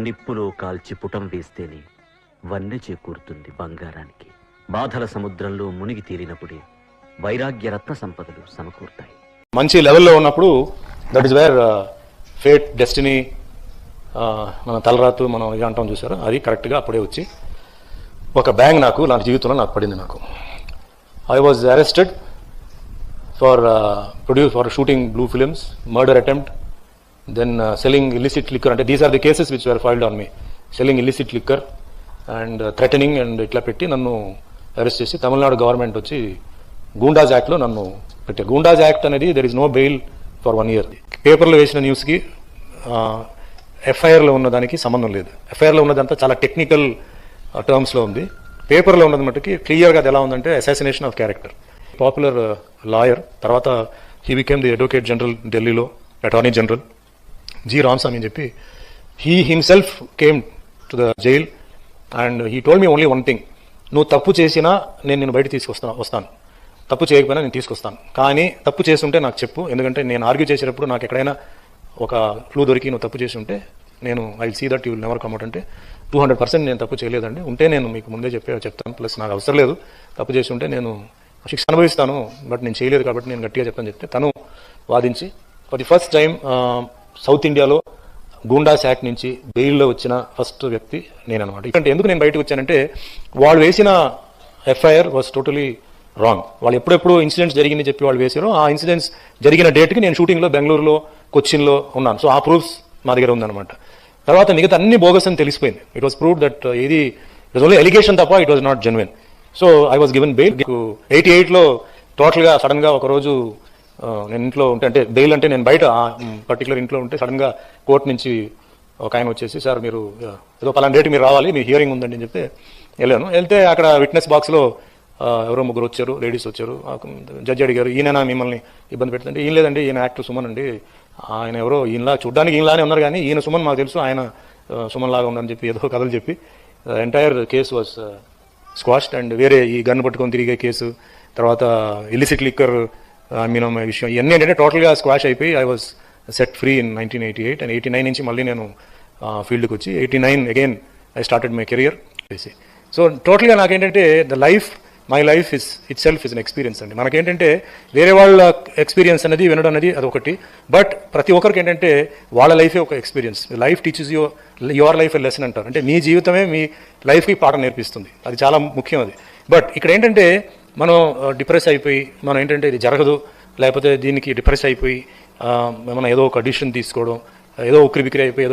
నిప్పులో కాల్చి పుటం వేస్తేనే వన్నె చేకూరుతుంది బంగారానికి. బాధల సముద్రంలో మునిగి తేలినప్పుడే వైరాగ్య రత్న సంపదలు సమకూరుతాయి. మంచి లెవెల్లో ఉన్నప్పుడు that is where fate, destiny, మన తలరాతు మనం ఇది అంటాం చూసారు, అది కరెక్ట్గా అప్పుడే వచ్చి ఒక బ్యాంగ్ నా జీవితంలో నాకు పడింది. I was arrested for shooting blue films, murder attempt, then selling illicit liquor. అంటే these are the cases which were filed on me. Selling illicit liquor and threatening and ఇట్లా పెట్టి నన్ను అరెస్ట్ చేసి తమిళనాడు గవర్నమెంట్ వచ్చి గూండాజ్ యాక్ట్లో నన్ను పెట్టారు. గూండాజ్ యాక్ట్ అనేది there is no bail for 1 year. పేపర్లో వేసిన న్యూస్కి ఎఫ్ఐఆర్లో ఉన్నదానికి సంబంధం లేదు. ఎఫ్ఐఆర్లో ఉన్నదంతా చాలా టెక్నికల్ టర్మ్స్లో ఉంది. పేపర్లో ఉన్నది మటుకి క్లియర్గా అది ఎలా ఉందంటే assassination of character. Popular lawyer, తర్వాత he became the advocate general ఢిల్లీలో, అటార్నీ జనరల్ జి రామస్వామి అని చెప్పి, he himself came to the jail and he told me only one thing, నువ్వు తప్పు చేసినా నేను బయట వస్తాను, తప్పు చేయకపోయినా నేను తీసుకొస్తాను, కానీ తప్పు చేస్తుంటే నాకు చెప్పు, ఎందుకంటే నేను ఆర్గ్యూ చేసేటప్పుడు నాకు ఎక్కడైనా ఒక క్లూ దొరికి నువ్వు తప్పు చేసి ఉంటే నేను I see that you will never come out. అంటే 200% నేను తప్పు చేయలేదండి, ఉంటే నేను మీకు ముందే చెప్తాను, ప్లస్ నాకు అవసరం లేదు, తప్పు చేసి ఉంటే నేను శిక్ష అనుభవిస్తాను, బట్ నేను చేయలేదు కాబట్టి నేను గట్టిగా చెప్తాను చెప్తే తను వాదించి for the first time south ఇండియాలో గూండాస్ యాక్ట్ నుంచి బెయిల్లో వచ్చిన ఫస్ట్ వ్యక్తి నేననమాట. ఎందుకు నేను బయటకు వచ్చానంటే వాళ్ళు వేసిన ఎఫ్ఐఆర్ వాజ్ టోటలీ రాంగ్. వాళ్ళు ఎప్పుడెప్పుడు ఇన్సిడెంట్స్ జరిగిందని చెప్పి వాళ్ళు వేసారో ఆ ఇన్సిడెంట్స్ జరిగిన డేట్కి నేను షూటింగ్లో బెంగళూరులో, కొచ్చిన్లో ఉన్నాను. సో ఆ ప్రూఫ్స్ మా దగ్గర ఉందన్నమాట. తర్వాత మిగతా అన్ని బోగస్ అని తెలిసిపోయింది. ఇట్ వాస్ ప్రూవ్డ్ దట్ ఇది ఇట్ వాజ్ ఓన్లీ ఎలిగేషన్ తప్ప it was not genuine. So I was given bail. 88లో టోటల్గా సడన్గా ఒకరోజు నేను ఇంట్లో ఉంటే, అంటే బెయిల్ అంటే నేను బయట పర్టికులర్ ఇంట్లో ఉంటే సడన్గా కోర్టు నుంచి ఒక ఆయన వచ్చేసి, సార్ మీరు ఏదో పలానా డేట్ మీరు రావాలి, మీ హియరింగ్ ఉందండి అని చెప్తే వెళ్ళాను. వెళ్తే అక్కడ విట్నెస్ బాక్స్లో ఎవరో 3 వచ్చారు, లేడీస్ వచ్చారు. జడ్జి అడిగారు, ఈయన మిమ్మల్ని ఇబ్బంది పెడుతుంటే, ఈయన లేదండి, ఈయన యాక్టర్ సుమన్ అండి, ఆయన ఎవరో ఈయనలా చూడ్డానికి ఈయనలానే ఉన్నారు కానీ ఈయన సుమన్ మాకు తెలుసు, ఆయన సుమన్ లాగా ఉందని చెప్పి ఏదో కథలు చెప్పి ఎంటైర్ కేసు వాజ్ స్క్వాష్డ్. అండ్ వేరే ఈ గన్ పట్టుకొని తిరిగే కేసు, తర్వాత ఇల్లిసిట్ లిక్కర్ అమ్మినం విషయం, ఇవన్నీ ఏంటంటే టోటల్గా స్క్వాష్ అయిపోయి I was set free in 1988. And 89 నుంచి మళ్ళీ నేను ఫీల్డ్కి వచ్చి 89 again I started my career. So టోటల్గా నాకేంటంటే my life it self is an experience అండి. మనకేంటంటే వేరే వాళ్ళ ఎక్స్పీరియన్స్ అనేది వినడం అనేది అదొకటి, బట్ ప్రతి ఒక్కరికి ఏంటంటే వాళ్ళ లైఫే ఒక experience. Life teachers your life a lesson అంటారు. అంటే మీ జీవితమే మీ లైఫ్కి పాఠం నేర్పిస్తుంది, అది చాలా ముఖ్యం అది. బట్ ఇక్కడ ఏంటంటే మనం డిప్రెస్ అయిపోయి మనం ఏంటంటే ఇది జరగదు, లేకపోతే దీనికి డిప్రెస్ అయిపోయి మనం ఏదో ఒక డిసిషన్ తీసుకోవడం, ఏదో ఉక్కిరి బిక్కిరి అయిపోయి